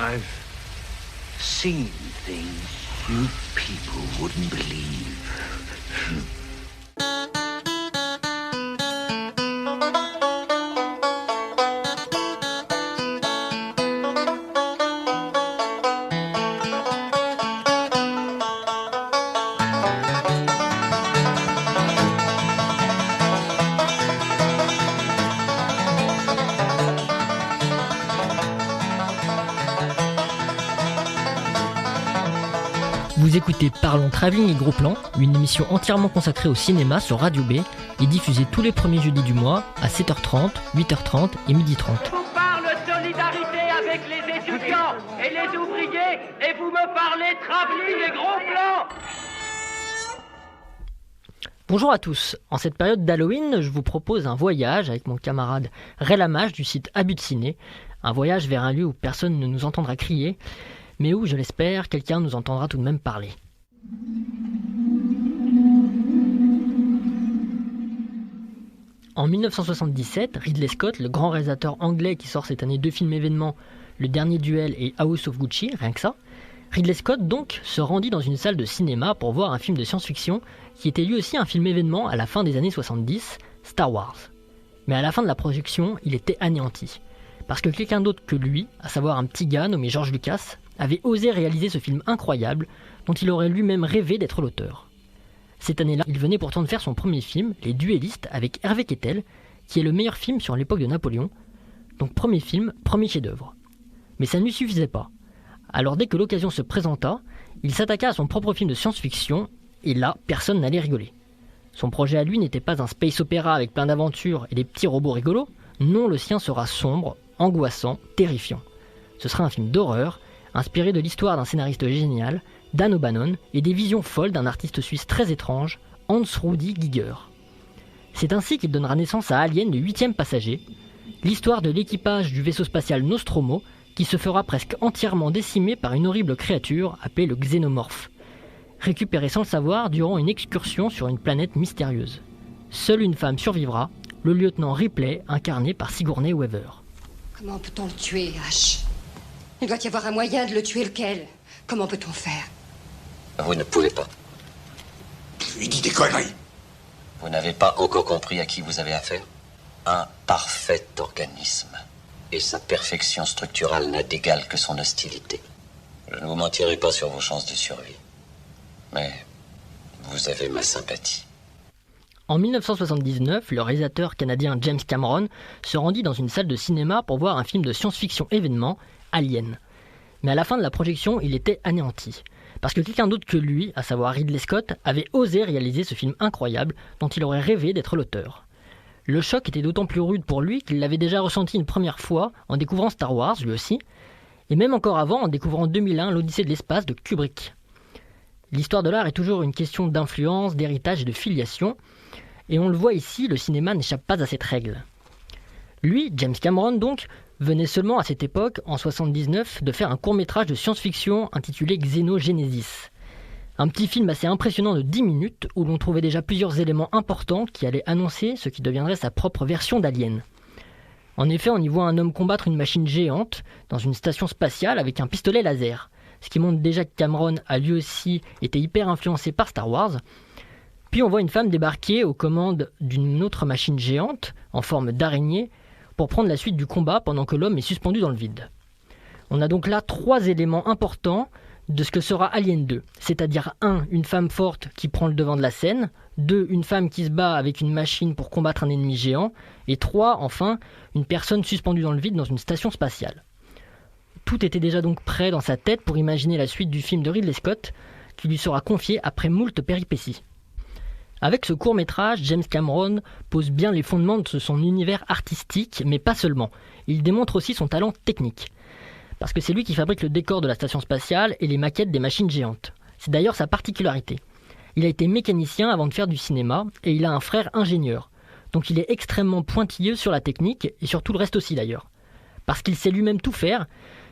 I've seen things you people wouldn't believe. Vous écoutez Parlons Travelling et Gros Plan, une émission entièrement consacrée au cinéma sur Radio B et diffusée tous les premiers jeudis du mois à 7h30, 8h30 et 12h30. Je vous parle solidarité avec les étudiants et les ouvriers et vous me parlez Travelling et Gros Plan. Bonjour à tous, en cette période d'Halloween, je vous propose un voyage avec mon camarade Ray Lamache du site Abus de Ciné, un voyage vers un lieu où personne ne nous entendra crier, mais où, je l'espère, quelqu'un nous entendra tout de même parler. En 1977, Ridley Scott, le grand réalisateur anglais qui sort cette année 2 films événements, Le Dernier Duel et House of Gucci, rien que ça, Ridley Scott donc se rendit dans une salle de cinéma pour voir un film de science-fiction qui était lui aussi un film événement à la fin des années 70, Star Wars. Mais à la fin de la projection, il était anéanti. Parce que quelqu'un d'autre que lui, à savoir un petit gars nommé George Lucas, avait osé réaliser ce film incroyable dont il aurait lui-même rêvé d'être l'auteur. Cette année-là, il venait pourtant de faire son premier film, Les Duellistes, avec Hervé Kettel, qui est le meilleur film sur l'époque de Napoléon. Donc premier film, premier chef-d'œuvre. Mais ça ne lui suffisait pas. Alors dès que l'occasion se présenta, il s'attaqua à son propre film de science-fiction, et là, personne n'allait rigoler. Son projet à lui n'était pas un space opéra avec plein d'aventures et des petits robots rigolos, non, le sien sera sombre, angoissant, terrifiant. Ce sera un film d'horreur, inspiré de l'histoire d'un scénariste génial, Dan O'Bannon, et des visions folles d'un artiste suisse très étrange, Hans Rudi Giger. C'est ainsi qu'il donnera naissance à Alien, le 8e passager, l'histoire de l'équipage du vaisseau spatial Nostromo, qui se fera presque entièrement décimé par une horrible créature appelée le xénomorphe, récupéré sans le savoir durant une excursion sur une planète mystérieuse. Seule une femme survivra, le lieutenant Ripley, incarné par Sigourney Weaver. Comment peut-on le tuer, H ? Il doit y avoir un moyen de le tuer, lequel ? Comment peut-on faire ? Vous ne pouvez pas. Il dit des conneries. Vous n'avez pas encore compris à qui vous avez affaire. Un parfait organisme. Et sa perfection structurale n'a d'égal que son hostilité. Je ne vous mentirai pas sur vos chances de survie. Mais vous avez ma sympathie. En 1979, le réalisateur canadien James Cameron se rendit dans une salle de cinéma pour voir un film de science-fiction événement, Alien. Mais à la fin de la projection, il était anéanti. Parce que quelqu'un d'autre que lui, à savoir Ridley Scott, avait osé réaliser ce film incroyable dont il aurait rêvé d'être l'auteur. Le choc était d'autant plus rude pour lui qu'il l'avait déjà ressenti une première fois en découvrant Star Wars, lui aussi, et même encore avant en découvrant en 2001 l'Odyssée de l'espace de Kubrick. L'histoire de l'art est toujours une question d'influence, d'héritage et de filiation, et on le voit ici, le cinéma n'échappe pas à cette règle. Lui, James Cameron donc, venait seulement à cette époque, en 1979, de faire un court-métrage de science-fiction intitulé Xenogenesis. Un petit film assez impressionnant de 10 minutes, où l'on trouvait déjà plusieurs éléments importants qui allaient annoncer ce qui deviendrait sa propre version d'Alien. En effet, on y voit un homme combattre une machine géante dans une station spatiale avec un pistolet laser, ce qui montre déjà que Cameron a lui aussi été hyper influencé par Star Wars. Puis on voit une femme débarquer aux commandes d'une autre machine géante, en forme d'araignée, pour prendre la suite du combat pendant que l'homme est suspendu dans le vide. On a donc là 3 éléments importants de ce que sera Alien 2, c'est-à-dire 1. Une femme forte qui prend le devant de la scène, 2. Une femme qui se bat avec une machine pour combattre un ennemi géant, et 3. Enfin, une personne suspendue dans le vide dans une station spatiale. Tout était déjà donc prêt dans sa tête pour imaginer la suite du film de Ridley Scott, qui lui sera confié après moult péripéties. Avec ce court-métrage, James Cameron pose bien les fondements de son univers artistique, mais pas seulement. Il démontre aussi son talent technique. Parce que c'est lui qui fabrique le décor de la station spatiale et les maquettes des machines géantes. C'est d'ailleurs sa particularité. Il a été mécanicien avant de faire du cinéma, et il a un frère ingénieur. Donc il est extrêmement pointilleux sur la technique, et sur tout le reste aussi d'ailleurs. Parce qu'il sait lui-même tout faire,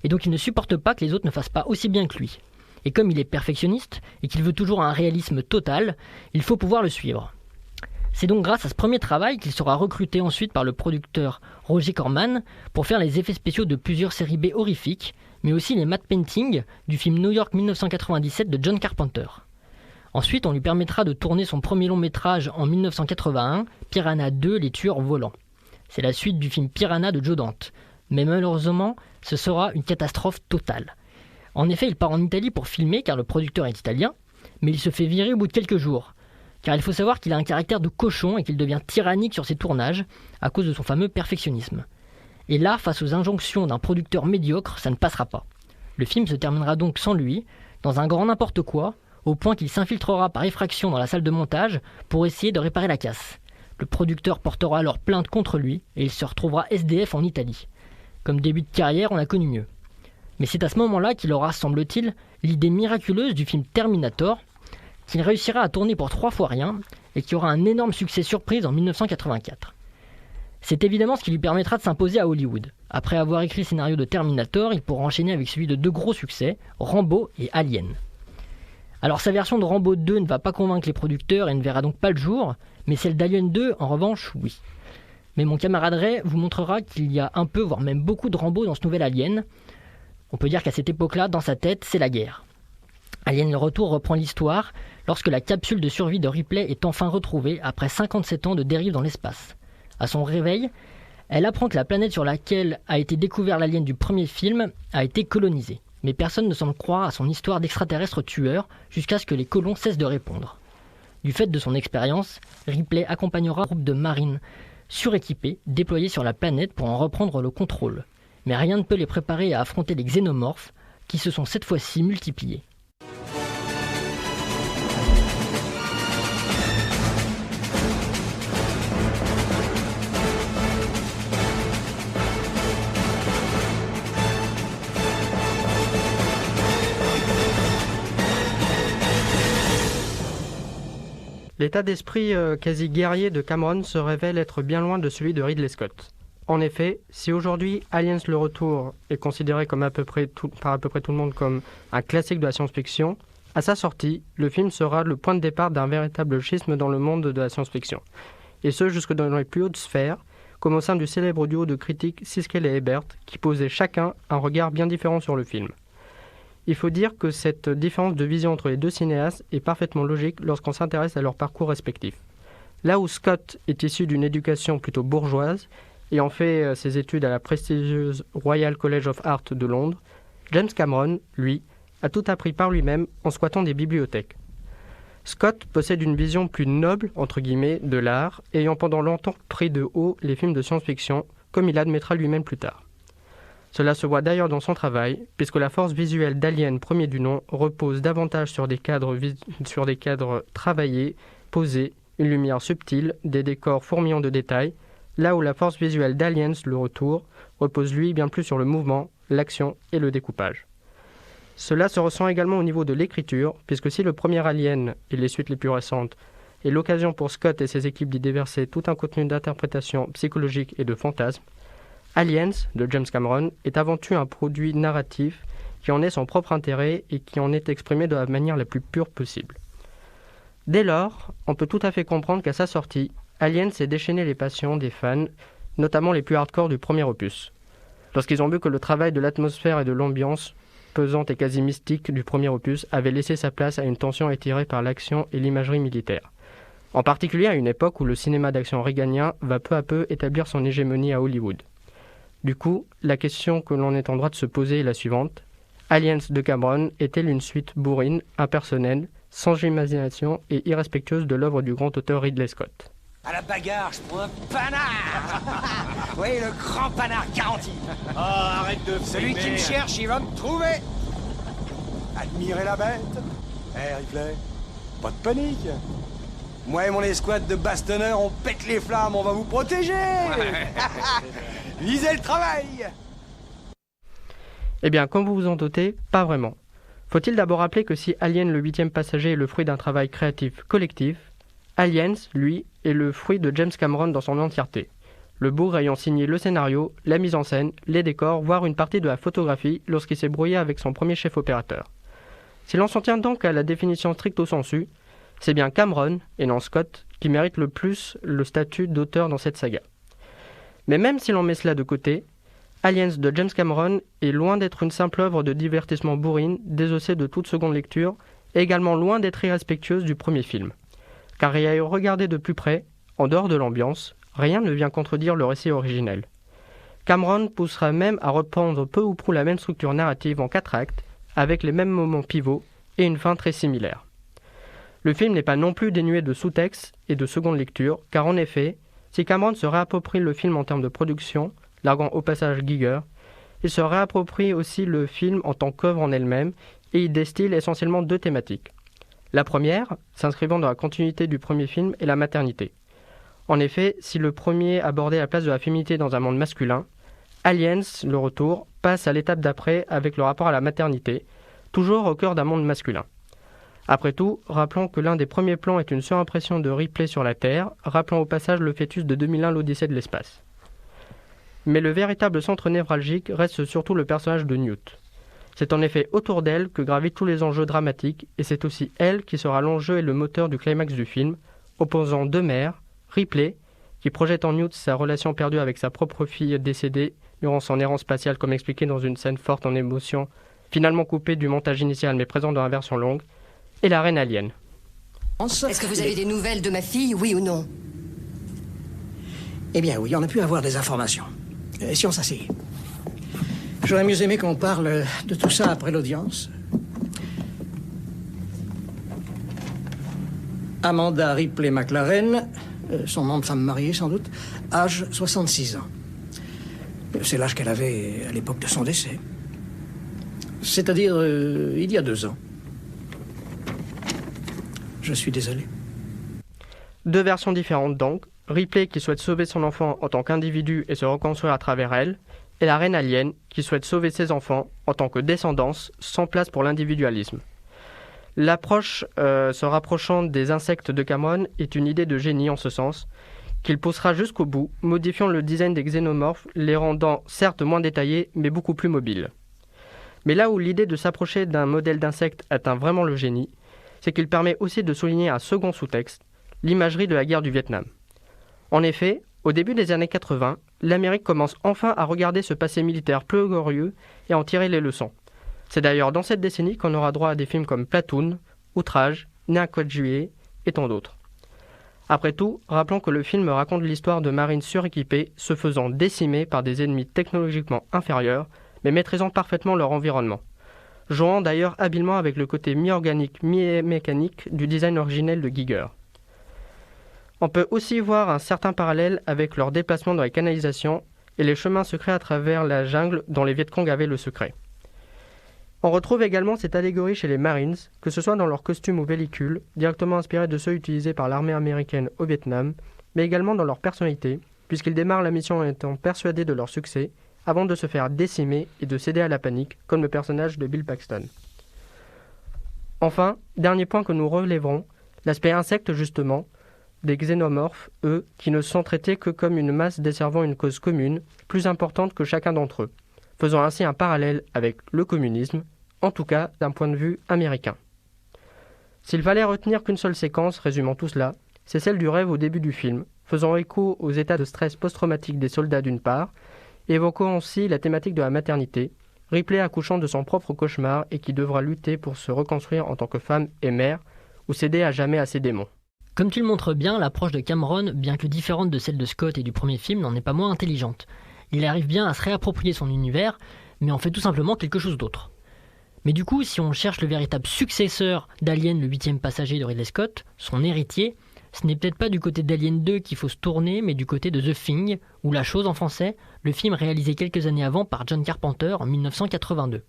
et donc il ne supporte pas que les autres ne fassent pas aussi bien que lui. Et comme il est perfectionniste, et qu'il veut toujours un réalisme total, il faut pouvoir le suivre. C'est donc grâce à ce premier travail qu'il sera recruté ensuite par le producteur Roger Corman pour faire les effets spéciaux de plusieurs séries B horrifiques, mais aussi les matte paintings du film New York 1997 de John Carpenter. Ensuite, on lui permettra de tourner son premier long métrage en 1981, Piranha 2, les tueurs volants. C'est la suite du film Piranha de Joe Dante. Mais malheureusement, ce sera une catastrophe totale. En effet, il part en Italie pour filmer car le producteur est italien, mais il se fait virer au bout de quelques jours. Car il faut savoir qu'il a un caractère de cochon et qu'il devient tyrannique sur ses tournages à cause de son fameux perfectionnisme. Et là, face aux injonctions d'un producteur médiocre, ça ne passera pas. Le film se terminera donc sans lui, dans un grand n'importe quoi, au point qu'il s'infiltrera par effraction dans la salle de montage pour essayer de réparer la casse. Le producteur portera alors plainte contre lui et il se retrouvera SDF en Italie. Comme début de carrière, on a connu mieux. Mais c'est à ce moment-là qu'il aura, semble-t-il, l'idée miraculeuse du film Terminator, qu'il réussira à tourner pour 3 fois rien et qui aura un énorme succès surprise en 1984. C'est évidemment ce qui lui permettra de s'imposer à Hollywood. Après avoir écrit le scénario de Terminator, il pourra enchaîner avec celui de 2 gros succès, Rambo et Alien. Alors sa version de Rambo 2 ne va pas convaincre les producteurs et ne verra donc pas le jour, mais celle d'Alien 2, en revanche, oui. Mais mon camarade Ray vous montrera qu'il y a un peu, voire même beaucoup de Rambo dans ce nouvel Alien. On peut dire qu'à cette époque-là, dans sa tête, c'est la guerre. Alien le Retour reprend l'histoire lorsque la capsule de survie de Ripley est enfin retrouvée après 57 ans de dérive dans l'espace. À son réveil, elle apprend que la planète sur laquelle a été découvert l'alien du premier film a été colonisée. Mais personne ne semble croire à son histoire d'extraterrestre tueur jusqu'à ce que les colons cessent de répondre. Du fait de son expérience, Ripley accompagnera un groupe de marines suréquipés déployés sur la planète pour en reprendre le contrôle. Mais rien ne peut les préparer à affronter les xénomorphes qui se sont cette fois-ci multipliés. L'état d'esprit quasi guerrier de Cameron se révèle être bien loin de celui de Ridley Scott. En effet, si aujourd'hui Aliens le Retour est considéré comme par à peu près tout le monde comme un classique de la science-fiction, à sa sortie, le film sera le point de départ d'un véritable schisme dans le monde de la science-fiction. Et ce, jusque dans les plus hautes sphères, comme au sein du célèbre duo de critiques Siskel et Ebert, qui posaient chacun un regard bien différent sur le film. Il faut dire que cette différence de vision entre les deux cinéastes est parfaitement logique lorsqu'on s'intéresse à leur parcours respectif. Là où Scott est issu d'une éducation plutôt bourgeoise, ayant fait ses études à la prestigieuse Royal College of Art de Londres, James Cameron, lui, a tout appris par lui-même en squattant des bibliothèques. Scott possède une vision plus noble, entre guillemets, de l'art, ayant pendant longtemps pris de haut les films de science-fiction, comme il admettra lui-même plus tard. Cela se voit d'ailleurs dans son travail, puisque la force visuelle d'Alien premier du nom repose davantage sur des cadres travaillés, posés, une lumière subtile, des décors fourmillants de détails, là où la force visuelle d'Aliens le Retour repose lui bien plus sur le mouvement, l'action et le découpage. Cela se ressent également au niveau de l'écriture, puisque si le premier Alien et les suites les plus récentes est l'occasion pour Scott et ses équipes d'y déverser tout un contenu d'interprétation psychologique et de fantasme, Aliens, de James Cameron, est avant tout un produit narratif qui en est son propre intérêt et qui en est exprimé de la manière la plus pure possible. Dès lors, on peut tout à fait comprendre qu'à sa sortie, Aliens s'est déchaîné les passions des fans, notamment les plus hardcore du premier opus. Lorsqu'ils ont vu que le travail de l'atmosphère et de l'ambiance pesante et quasi mystique du premier opus avait laissé sa place à une tension étirée par l'action et l'imagerie militaire. En particulier à une époque où le cinéma d'action reaganien va peu à peu établir son hégémonie à Hollywood. Du coup, la question que l'on est en droit de se poser est la suivante. Aliens de Cameron est-elle une suite bourrine, impersonnelle, sans imagination et irrespectueuse de l'œuvre du grand auteur Ridley Scott? À la bagarre, je prends un panard. Oui, le grand panard garanti. Oh, arrête de Celui qui me cherche, il va me trouver. Admirez la bête. Ripley, pas de panique. Moi et mon escouade de bastonneurs, on pète les flammes, on va vous protéger. Lisez le travail. Eh bien, comme vous vous en doutez, pas vraiment. Faut-il d'abord rappeler que si Alien le 8e passager est le fruit d'un travail créatif collectif, Aliens, lui, est le fruit de James Cameron dans son entièreté. Le bourg ayant signé le scénario, la mise en scène, les décors, voire une partie de la photographie lorsqu'il s'est brouillé avec son premier chef opérateur. Si l'on s'en tient donc à la définition stricto sensu, c'est bien Cameron, et non Scott, qui mérite le plus le statut d'auteur dans cette saga. Mais même si l'on met cela de côté, Aliens de James Cameron est loin d'être une simple œuvre de divertissement bourrine, désossée de toute seconde lecture, et également loin d'être irrespectueuse du premier film. Car y à regarder de plus près, en dehors de l'ambiance, rien ne vient contredire le récit originel. Cameron poussera même à reprendre peu ou prou la même structure narrative en 4 actes, avec les mêmes moments pivots et une fin très similaire. Le film n'est pas non plus dénué de sous-texte et de seconde lecture, car en effet, si Cameron se réapproprie le film en termes de production, larguant au passage Giger, il se réapproprie aussi le film en tant qu'œuvre en elle-même, et y distille essentiellement 2 thématiques. La première, s'inscrivant dans la continuité du premier film, est la maternité. En effet, si le premier abordait la place de la féminité dans un monde masculin, Aliens, le retour, passe à l'étape d'après avec le rapport à la maternité, toujours au cœur d'un monde masculin. Après tout, rappelons que l'un des premiers plans est une surimpression de Ripley sur la Terre, rappelant au passage le fœtus de 2001 l'Odyssée de l'espace. Mais le véritable centre névralgique reste surtout le personnage de Newt. C'est en effet autour d'elle que gravitent tous les enjeux dramatiques, et c'est aussi elle qui sera l'enjeu et le moteur du climax du film, opposant 2 mères, Ripley, qui projette en Newt sa relation perdue avec sa propre fille décédée durant son errance spatiale, comme expliqué dans une scène forte en émotion, finalement coupée du montage initial mais présente dans la version longue, et la reine alien. Est-ce que vous avez des nouvelles de ma fille, oui ou non? Eh bien oui, on a pu avoir des informations. Si on s'asseyait. J'aurais mieux aimé qu'on parle de tout ça après l'audience. Amanda Ripley McLaren, son nom de femme mariée sans doute, âge 66 ans. C'est l'âge qu'elle avait à l'époque de son décès. C'est-à-dire il y a 2 ans. Je suis désolé. 2 versions différentes donc. Ripley qui souhaite sauver son enfant en tant qu'individu et se reconstruire à travers elle, et la reine alien qui souhaite sauver ses enfants en tant que descendance, sans place pour l'individualisme. L'approche se rapprochant des insectes de Cameron est une idée de génie en ce sens, qu'il poussera jusqu'au bout, modifiant le design des xénomorphes, les rendant certes moins détaillés, mais beaucoup plus mobiles. Mais là où l'idée de s'approcher d'un modèle d'insecte atteint vraiment le génie, c'est qu'il permet aussi de souligner un second sous-texte, l'imagerie de la guerre du Vietnam. En effet, au début des années 80, l'Amérique commence enfin à regarder ce passé militaire peu glorieux et à en tirer les leçons. C'est d'ailleurs dans cette décennie qu'on aura droit à des films comme Platoon, Outrage, Né un 4 juillet et tant d'autres. Après tout, rappelons que le film raconte l'histoire de marines suréquipés se faisant décimer par des ennemis technologiquement inférieurs, mais maîtrisant parfaitement leur environnement, jouant d'ailleurs habilement avec le côté mi-organique, mi-mécanique du design originel de Giger. On peut aussi voir un certain parallèle avec leur déplacement dans les canalisations et les chemins secrets à travers la jungle dont les Vietcong avaient le secret. On retrouve également cette allégorie chez les Marines, que ce soit dans leurs costumes ou véhicules, directement inspirés de ceux utilisés par l'armée américaine au Vietnam, mais également dans leur personnalité, puisqu'ils démarrent la mission en étant persuadés de leur succès, avant de se faire décimer et de céder à la panique, comme le personnage de Bill Paxton. Enfin, dernier point que nous relèverons, l'aspect insecte justement, des xénomorphes, eux, qui ne sont traités que comme une masse desservant une cause commune, plus importante que chacun d'entre eux, faisant ainsi un parallèle avec le communisme, en tout cas d'un point de vue américain. S'il fallait retenir qu'une seule séquence résumant tout cela, c'est celle du rêve au début du film, faisant écho aux états de stress post-traumatique des soldats d'une part, et évoquant aussi la thématique de la maternité, Ripley accouchant de son propre cauchemar et qui devra lutter pour se reconstruire en tant que femme et mère, ou céder à jamais à ses démons. Comme tu le montres bien, l'approche de Cameron, bien que différente de celle de Scott et du premier film, n'en est pas moins intelligente. Il arrive bien à se réapproprier son univers, mais en fait tout simplement quelque chose d'autre. Mais du coup, si on cherche le véritable successeur d'Alien, le 8e passager de Ridley Scott, son héritier, ce n'est peut-être pas du côté d'Alien 2 qu'il faut se tourner, mais du côté de The Thing, ou La Chose en français, le film réalisé quelques années avant par John Carpenter en 1982.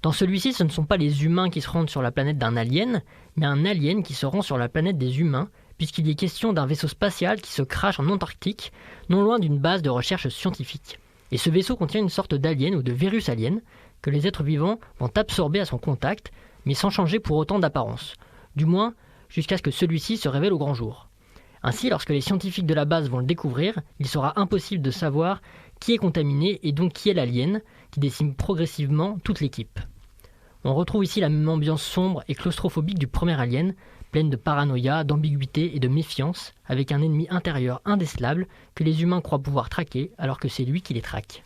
Dans celui-ci, ce ne sont pas les humains qui se rendent sur la planète d'un alien, mais un alien qui se rend sur la planète des humains, puisqu'il y est question d'un vaisseau spatial qui se crache en Antarctique, non loin d'une base de recherche scientifique. Et ce vaisseau contient une sorte d'alien ou de virus alien que les êtres vivants vont absorber à son contact, mais sans changer pour autant d'apparence. Du moins, jusqu'à ce que celui-ci se révèle au grand jour. Ainsi, lorsque les scientifiques de la base vont le découvrir, il sera impossible de savoir qui est contaminé et donc qui est l'alien, qui décime progressivement toute l'équipe. On retrouve ici la même ambiance sombre et claustrophobique du premier Alien, pleine de paranoïa, d'ambiguïté et de méfiance, avec un ennemi intérieur indécelable que les humains croient pouvoir traquer alors que c'est lui qui les traque.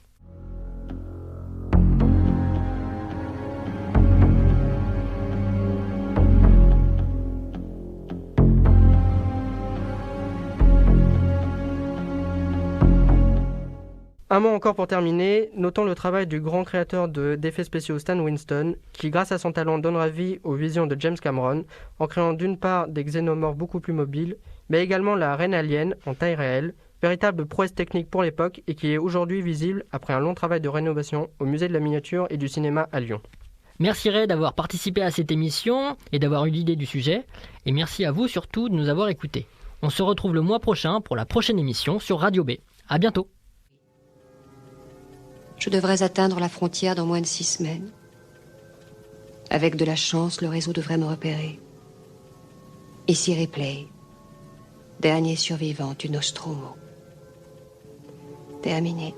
Un mot encore pour terminer, notons le travail du grand créateur d'effets spéciaux Stan Winston, qui grâce à son talent donnera vie aux visions de James Cameron, en créant d'une part des xénomorphes beaucoup plus mobiles, mais également la reine alien en taille réelle, véritable prouesse technique pour l'époque et qui est aujourd'hui visible après un long travail de rénovation au musée de la miniature et du cinéma à Lyon. Merci Ray d'avoir participé à cette émission et d'avoir eu l'idée du sujet, et merci à vous surtout de nous avoir écoutés. On se retrouve le mois prochain pour la prochaine émission sur Radio B. À bientôt. Je devrais atteindre la frontière dans moins de 6 semaines. Avec de la chance, le réseau devrait me repérer. Ici Ripley, dernier survivant du Nostromo. Terminé.